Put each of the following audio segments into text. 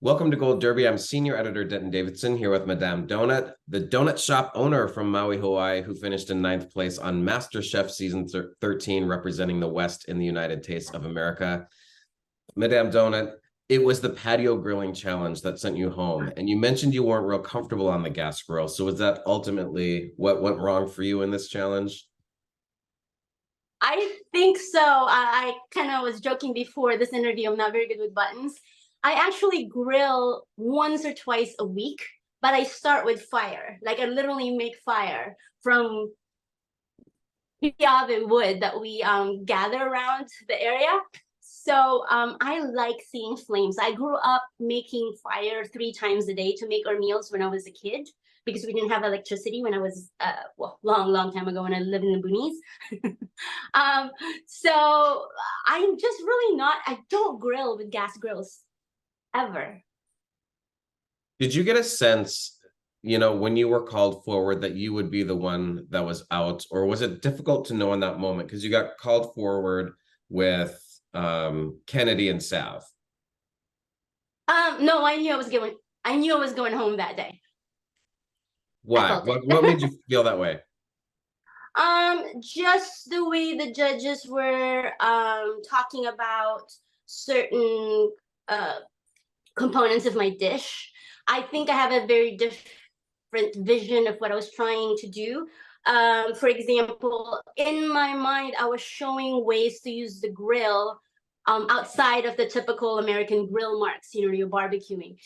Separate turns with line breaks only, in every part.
Welcome to Gold Derby. I'm Senior Editor Denton Davidson here with Madame Donut, the donut shop owner from Maui, Hawaii, who finished in 9th place on MasterChef Season 13, representing the West in the United Taste of America. Madame Donut, it was the patio grilling challenge that sent you home, and you mentioned you weren't real comfortable on the gas grill. So was that ultimately what went wrong for you in this challenge?
I think so. I kind of was joking before this interview. I'm not very good with buttons. I actually grill once or twice a week, but I start with fire. Like I literally make fire from piave wood that we gather around the area. So I like seeing flames. I grew up making fire 3 times a day to make our meals when I was a kid because we didn't have electricity when I was long time ago when I lived in the boonies. So I'm just really not. I don't grill with gas grills ever.
Did you get a sense, when you were called forward that you would be the one that was out, or was it difficult to know in that moment? Because you got called forward with Kennedy and Sav.
No, I knew I was going home that day.
Why? What made you feel that way?
Just the way the judges were talking about certain components of my dish. I think I have a very different vision of what I was trying to do. For example, in my mind, I was showing ways to use the grill outside of the typical American grill marks, you're barbecuing.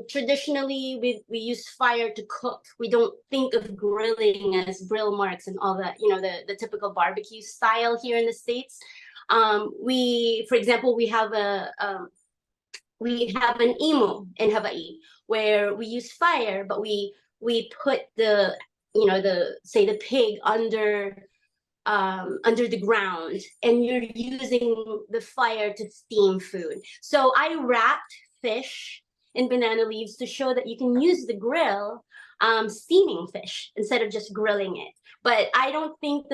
Traditionally, we use fire to cook. We don't think of grilling as grill marks and all that, the typical barbecue style here in the States. For example, we have an emo in Hawaii where we use fire, but we put the pig under the ground, and you're using the fire to steam food. So I wrapped fish in banana leaves to show that you can use the grill steaming fish instead of just grilling it. But I don't think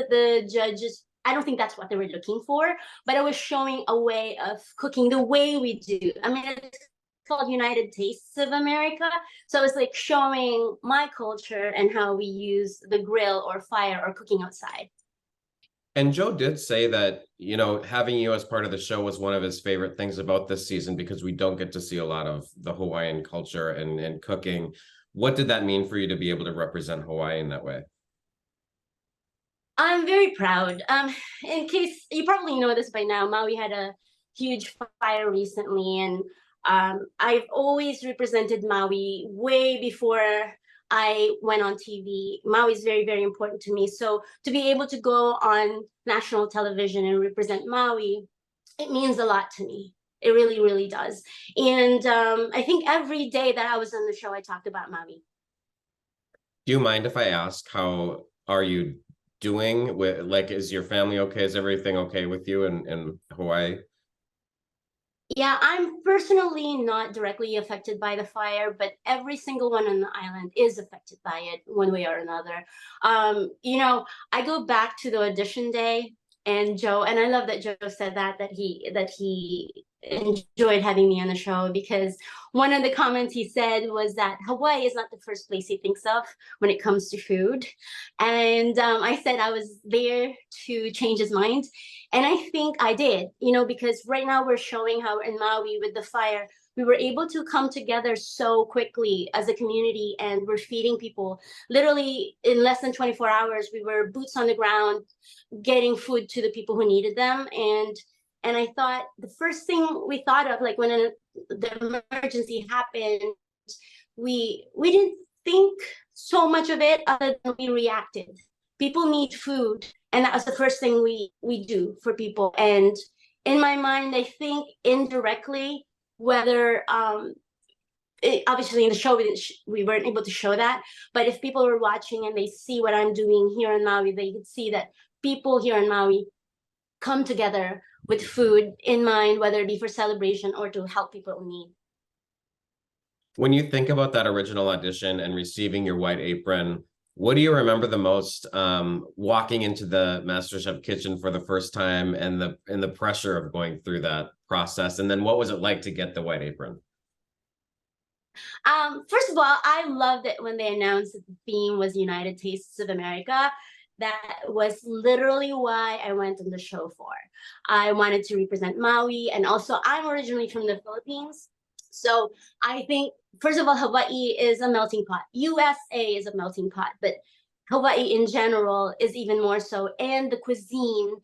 that's what they were looking for, but I was showing a way of cooking the way we do. I mean, it's called United Tastes of America. So it's like showing my culture and how we use the grill or fire or cooking outside.
And Joe did say that, having you as part of the show was one of his favorite things about this season because we don't get to see a lot of the Hawaiian culture and cooking. What did that mean for you to be able to represent Hawaii in that way?
I'm very proud. In case you probably know this by now, Maui had a huge fire recently, and I've always represented Maui way before I went on TV. Maui is very, very important to me. So to be able to go on national television and represent Maui, it means a lot to me. It really, really does. And I think every day that I was on the show, I talked about Maui.
Do you mind if I ask, how are you doing with, is your family okay? Is everything okay with you in Hawaii?
Yeah, I'm personally not directly affected by the fire, but every single one on the island is affected by it one way or another. I go back to the audition day, and I love that Joe said that he enjoyed having me on the show, because one of the comments he said was that Hawaii is not the first place he thinks of when it comes to food. And I said I was there to change his mind. And I think I did, because right now we're showing how in Maui with the fire, we were able to come together so quickly as a community, and we're feeding people. Literally in less than 24 hours, we were boots on the ground, getting food to the people who needed them. And I thought the first thing we thought of, like when the emergency happened, we didn't think so much of it other than we reacted. People need food, and that was the first thing we do for people. And in my mind, I think indirectly, whether obviously in the show we weren't able to show that, but if people were watching and they see what I'm doing here in Maui, they could see that people here in Maui come together with food in mind, whether it be for celebration or to help people in need.
When you think about that original audition and receiving your white apron, what do you remember the most, walking into the MasterChef kitchen for the first time and the pressure of going through that process? And then what was it like to get the white apron?
First of all, I loved it when they announced that the theme was United Tastes of America. That was literally why I went on the show for. I wanted to represent Maui, and also I'm originally from the Philippines. So I think, first of all, Hawaii is a melting pot. USA is a melting pot, but Hawaii in general is even more so. And the cuisine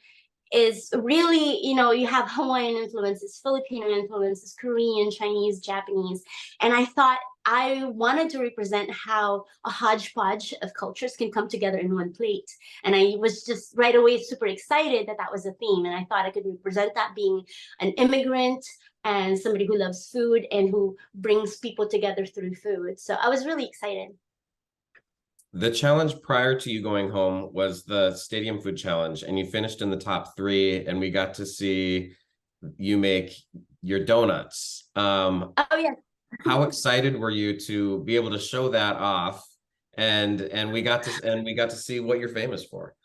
is really, you have Hawaiian influences, Filipino influences, Korean, Chinese, Japanese. And I thought I wanted to represent how a hodgepodge of cultures can come together in one plate. And I was just right away super excited that that was a theme. And I thought I could represent that, being an immigrant and somebody who loves food and who brings people together through food. So I was really excited.
The challenge prior to you going home was the Stadium Food Challenge, and you finished in the top 3, and we got to see you make your donuts.
Oh, yeah.
How excited were you to be able to show that off, and we got to see what you're famous for?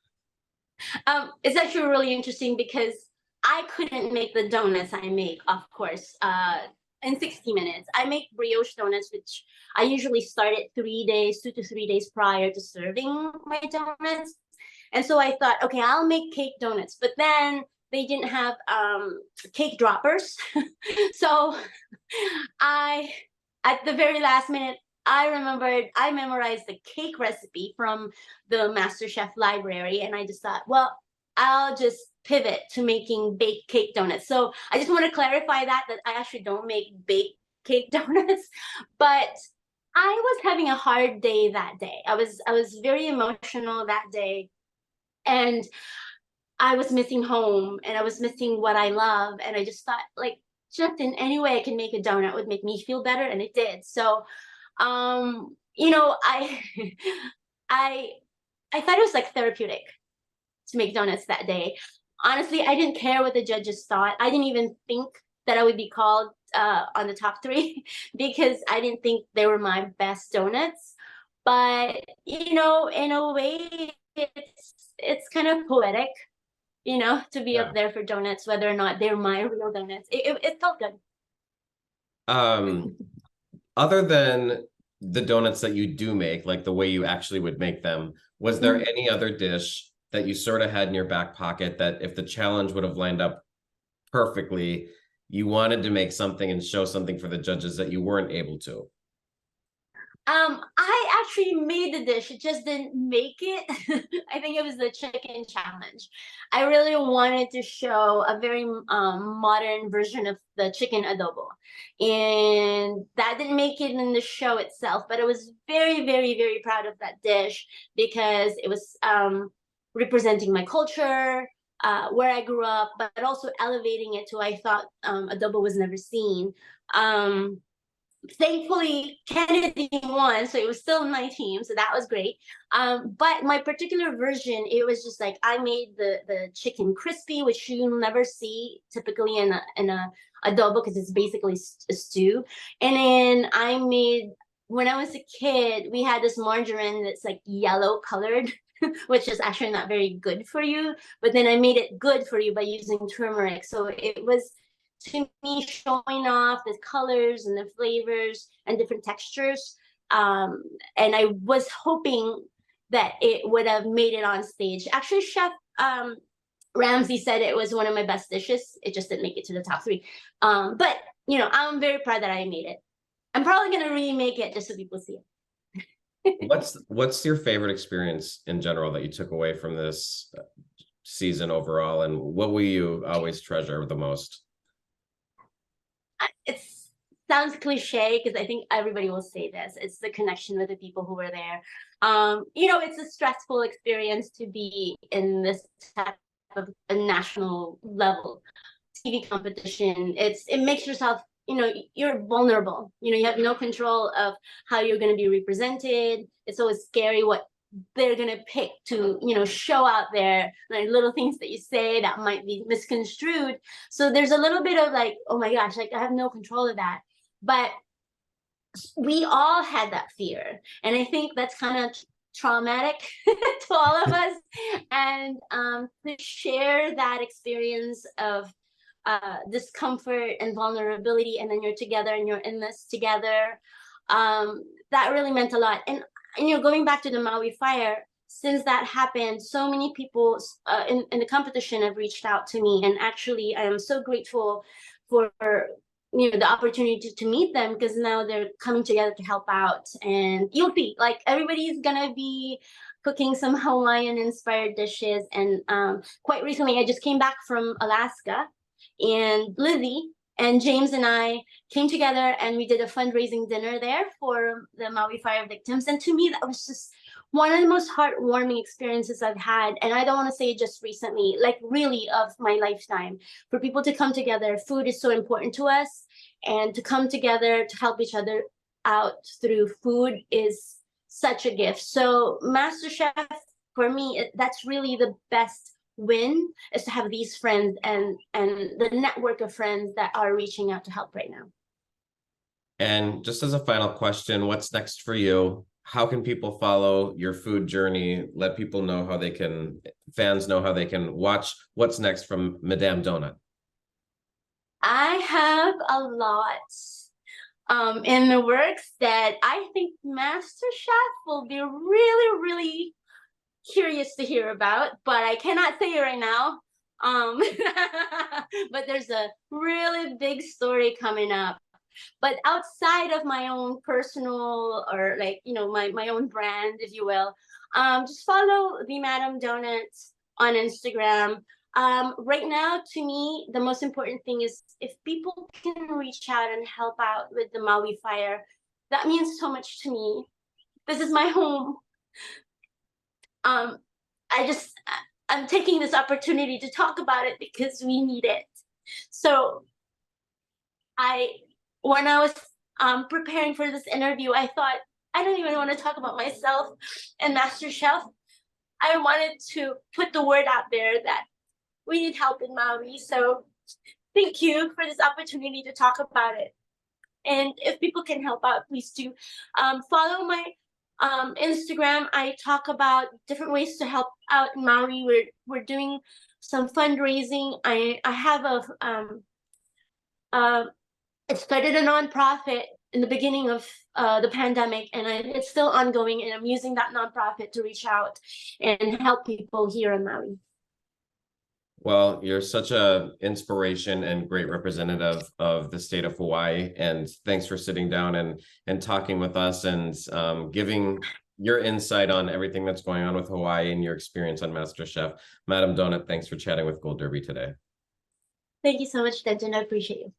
It's actually really interesting because I couldn't make the donuts I make, of course, in 60 minutes. I make brioche donuts, which I usually start at 3 days, 2 to 3 days prior to serving my donuts. And so I thought, okay, I'll make cake donuts, but then they didn't have cake droppers. So at the very last minute, I memorized the cake recipe from the MasterChef library, and I just thought, well, I'll just pivot to making baked cake donuts. So I just want to clarify that I actually don't make baked cake donuts, but I was having a hard day that day. I was very emotional that day, and I was missing home, and I was missing what I love, and I just thought, like, just in any way I can make a donut would make me feel better, and it did. So I I I thought it was like therapeutic to make donuts that day. Honestly, I didn't care what the judges thought. I didn't even think that I would be called on the top 3 because I didn't think they were my best donuts. But in a way, it's kind of poetic, to be
Yeah.
up there for donuts, whether or not they're my real donuts. It felt good.
Other than the donuts that you do make, like the way you actually would make them, was there any other dish that you sort of had in your back pocket that if the challenge would have lined up perfectly, you wanted to make something and show something for the judges that you weren't able to?
I actually made the dish. It just didn't make it. I think it was the chicken challenge. I really wanted to show a very modern version of the chicken adobo. And that didn't make it in the show itself, but I was very, very, very proud of that dish because it was representing my culture, where I grew up, but also elevating it to I thought adobo was never seen. Thankfully Kennedy won, so it was still my team, so that was great. But my particular version, it was just like I made the chicken crispy, which you'll never see typically in a adobo because it's basically a stew. And then I made, when I was a kid, we had this margarine that's like yellow colored, which is actually not very good for you, but then I made it good for you by using turmeric. So it was, to me, showing off the colors and the flavors and different textures. And I was hoping that it would have made it on stage. Actually, Chef Ramsay said it was one of my best dishes. It just didn't make it to the top 3. But I'm very proud that I made it. I'm probably gonna remake it just so people see it.
What's your favorite experience in general that you took away from this season overall, and what will you always treasure the most?
It sounds cliche because I think everybody will say this. It's the connection with the people who were there. It's a stressful experience to be in this type of a national level TV competition. It makes yourself, you're vulnerable. You have no control of how you're going to be represented. It's always scary what they're gonna pick to show out there, like little things that you say that might be misconstrued. So there's a little bit of like, oh my gosh, like I have no control of that. But we all had that fear, and I think that's kind of traumatic to all of us. And to share that experience of discomfort and vulnerability, and then you're together and you're in this together. That really meant a lot. And going back to the Maui fire, since that happened, so many people in the competition have reached out to me, and actually I am so grateful for the opportunity to meet them, because now they're coming together to help out. And you'll see, like, everybody's gonna be cooking some Hawaiian inspired dishes. And quite recently I just came back from Alaska, and Lizzie and James and I came together and we did a fundraising dinner there for the Maui fire victims. And to me, that was just one of the most heartwarming experiences I've had. And I don't want to say just recently, like really of my lifetime. For people to come together, food is so important to us, and to come together to help each other out through food is such a gift. So MasterChef, for me, that's really the best win, is to have these friends and the network of friends that are reaching out to help right now.
And just as a final question, what's next for you? How can people follow your food journey? Let people know how they can, fans know how they can watch what's next from Madame Donut.
I have a lot in the works that I think MasterChef will be really, really curious to hear about, but I cannot say it right now. But there's a really big story coming up. But outside of my own personal, or like, my own brand, if you will, just follow the Madame Donut on Instagram. Right now, to me, the most important thing is if people can reach out and help out with the Maui fire, that means so much to me. This is my home. I'm taking this opportunity to talk about it because we need it. So when I was preparing for this interview, I thought, I don't even want to talk about myself and MasterChef. I wanted to put the word out there that we need help in Maui. So thank you for this opportunity to talk about it. And if people can help out, please do follow my Instagram. I talk about different ways to help out in Maui. We're doing some fundraising. I have it started a nonprofit in the beginning of the pandemic, and it's still ongoing, and I'm using that nonprofit to reach out and help people here in Maui.
Well, you're such a inspiration and great representative of the state of Hawaii. And thanks for sitting down and talking with us and giving your insight on everything that's going on with Hawaii and your experience on MasterChef. Madame Donut, thanks for chatting with Gold Derby today.
Thank you so much, Denton. I appreciate you.